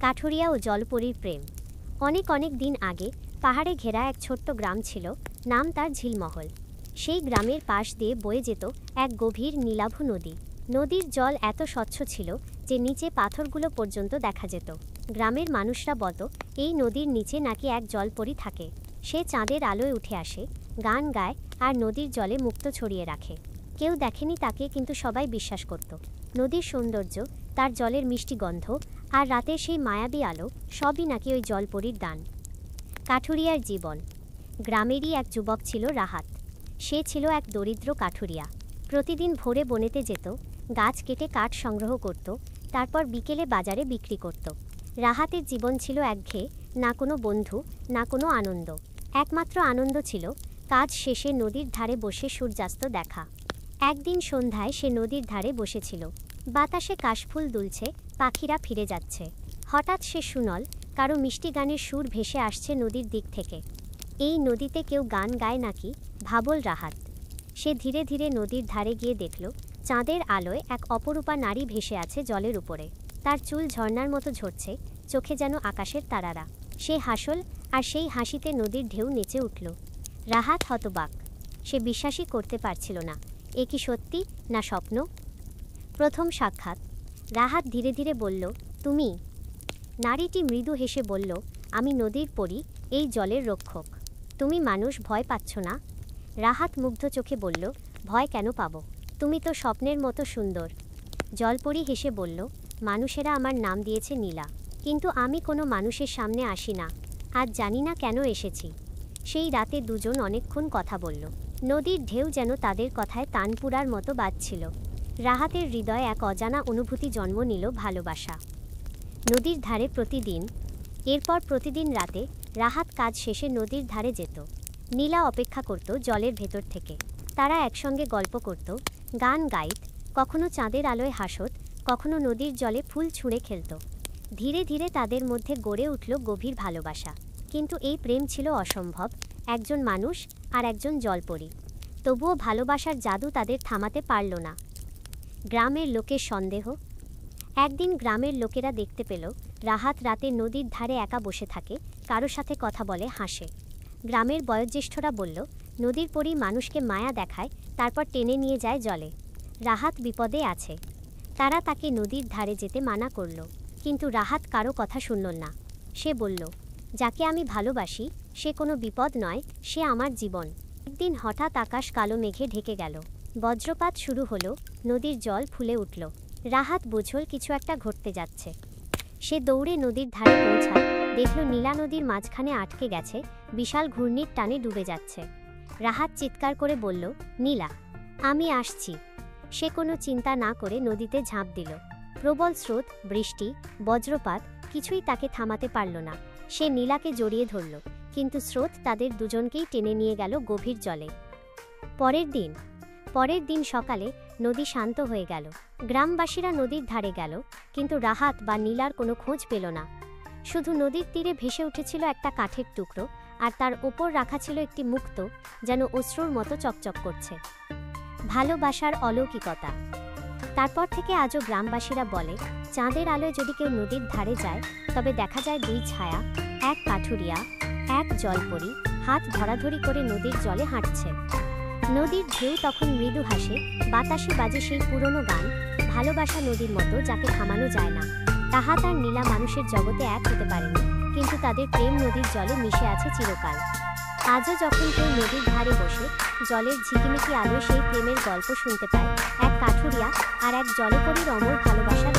কাঠুরিয়া ও জলপরীর প্রেম। অনেক অনেক দিন আগে পাহাড়ে ঘেরা এক ছোট্ট গ্রাম ছিল, নাম তার ঝিলমহল। সেই গ্রামের পাশ দিয়ে বয়ে যেত এক গভীর নীলাভ নদী। নদীর জল এত স্বচ্ছ ছিল যে নিচে পাথরগুলো পর্যন্ত দেখা যেত। গ্রামের মানুষরা বলত এই নদীর নিচে নাকি এক জলপরী থাকে। সে চাঁদের আলোয় উঠে আসে, গান গায় আর নদীর জলে মুক্ত ছড়িয়ে রাখে। কেউ দেখেনি তাকে, কিন্তু সবাই বিশ্বাস করত। নদীর সৌন্দর্য, তার জলের মিষ্টি গন্ধ আর রাতের সেই মায়াবী আলো সবই নাকি ওই জলপরীর দান। কাঠুরিয়ার জীবন। গ্রামেরই এক যুবক ছিল রাহাত। সে ছিল এক দরিদ্র কাঠুরিয়া। প্রতিদিন ভোরে বনেতে যেত, গাছ কেটে কাঠ সংগ্রহ করত, তারপর বিকেলে বাজারে বিক্রি করত। রাহাতের জীবন ছিল একঘেয়ে, না কোনো বন্ধু, না কোনো আনন্দ। একমাত্র আনন্দ ছিল কাজ শেষে নদীর ধারে বসে সূর্যাস্ত দেখা। একদিন সন্ধ্যায় সে নদীর ধারে বসেছিল। বাতাসে কাশফুল দুলছে, পাখিরা ফিরে যাচ্ছে। হঠাৎ সে শুনল কারো মিষ্টি গানের সুর ভেসে আসছে নদীর দিক থেকে। এই নদীতে কেউ গান গায় নাকি, ভাবল রাহাত। সে ধীরে ধীরে নদীর ধারে গিয়ে দেখল চাঁদের আলোয় এক অপরূপা নারী ভেসে আছে জলের উপরে। তার চুল ঝর্ণার মতো ঝরছে, চোখে যেন আকাশের তারারা। সে হাসল, আর সেই হাসিতে নদীর ঢেউ নেচে উঠল। রাহাত হতবাক। সে বিশ্বাসই করতে পারছিল না, এ কি সত্যি না স্বপ্ন। প্রথম সাক্ষাৎ। রাহাত ধীরে ধীরে বলল, তুমি? নারীটি মৃদু হেসে বলল, আমি নদীর পরী, এই জলের রক্ষক। তুমি মানুষ, ভয় পাচ্ছ না? রাহাত মুগ্ধ চোখে বলল, ভয় কেন পাবো? তুমি তো স্বপ্নের মতো সুন্দর। জলপরী হেসে বলল, মানুষেরা আমার নাম দিয়েছে নীলা, কিন্তু আমি কোনো মানুষের সামনে আসি না। আজ জানি না কেন এসেছি। সেই রাতে দুজন অনেকক্ষণ কথা বলল। নদীর ঢেউ যেন তাদের কথায় তানপুরার মতো বাজছিল। রাহাতের হৃদয়ে এক অজানা অনুভূতি জন্ম নিল, ভালোবাসা। নদীর ধারে প্রতিদিন। এরপর প্রতিদিন রাতে রাহাত কাজ শেষে নদীর ধারে যেত। নীলা অপেক্ষা করত জলের ভেতর থেকে। তারা একসঙ্গে গল্প করত, গান গাইত, কখনো চাঁদের আলোয় হাসত, কখনো নদীর জলে ফুল ছুঁড়ে খেলত। ধীরে ধীরে তাদের মধ্যে গড়ে উঠল গভীর ভালোবাসা। কিন্তু এই প্রেম ছিল অসম্ভব, একজন মানুষ আর একজন জলপরী। তবুও ভালোবাসার জাদু তাদের থামাতে পারল না। গ্রামের লোকের সন্দেহ। একদিন গ্রামের লোকেরা দেখতে পেল রাহাত রাতে নদীর ধারে একা বসে থাকে, কারো সাথে কথা বলে, হাসে। গ্রামের বয়োজ্যেষ্ঠরা বলল, নদীর পরী মানুষকে মায়া দেখায়, তারপর টেনে নিয়ে যায় জলে। রাহাত বিপদে আছে। তারা তাকে নদীর ধারে যেতে মানা করল, কিন্তু রাহাত কারো কথা শুনল না। সে বলল, যাকে আমি ভালোবাসি সে কোনো বিপদ নয়, সে আমার জীবন। একদিন হঠাৎ আকাশ কালো মেঘে ঢেকে গেল। বজ্রপাত শুরু হলো, নদীর জল ফুলে উঠল। রাহাত বুঝল কিছু একটা ঘটতে যাচ্ছে। সে দৌড়ে নদীর ধারে পৌঁছায়, দেখল নীলা নদীর মাঝখানে আটকে গেছে, বিশাল ঘূর্ণির টানে ডুবে যাচ্ছে। রাহাত চিৎকার করে বলল, নীলা, আমি আসছি। সে কোনো চিন্তা না করে নদীতে ঝাঁপ দিল। প্রবল স্রোত, বৃষ্টি, বজ্রপাত কিছুই তাকে থামাতে পারল না। সে নীলাকে জড়িয়ে ধরল, কিন্তু স্রোত তাদের দুজনকেই টেনে নিয়ে গেল গভীর জলে। পরের দিন সকালে নদী শান্ত হয়ে গেল। গ্রামবাসীরা নদীর ধারে গেল, কিন্তু রাহাত বা নীলার কোনো খোঁজ পেল না। শুধু নদীর তীরে ভেসে উঠেছিল একটা কাঠের টুকরো, আর তার ওপর রাখা ছিল একটি মুক্তো, যেন অশ্রুর মতো চকচক করছে। ভালোবাসার অলৌকিকতা। তারপর থেকে আজও গ্রামবাসীরা বলে, চাঁদের আলোয় যদি কেউ নদীর ধারে যায়, তবে দেখা যায় দুই ছায়া, এক কাঠুরিয়া, এক জলপরী, হাত ধরাধরি করে নদীর জলে হাঁটছে। নদীর ঢেউ তখন মৃদু হাসে, বাতাসে বাজে সেই পুরনো গান, ভালোবাসা নদীর মতো, যাকে থামানো যায় না। রাহাত আর নীলা মানুষের জগতে এক হতে পারেনি, কিন্তু তাদের প্রেম নদীর জলে মিশে আছে চিরকাল। আজও যখন কেউ নদীর ধারে বসে জলের ঝিকিমিকি আলোয় সেই প্রেমের গল্প শুনতে পায়, এক কাঠুরিয়া আর এক জলপরীর অমর ভালোবাসার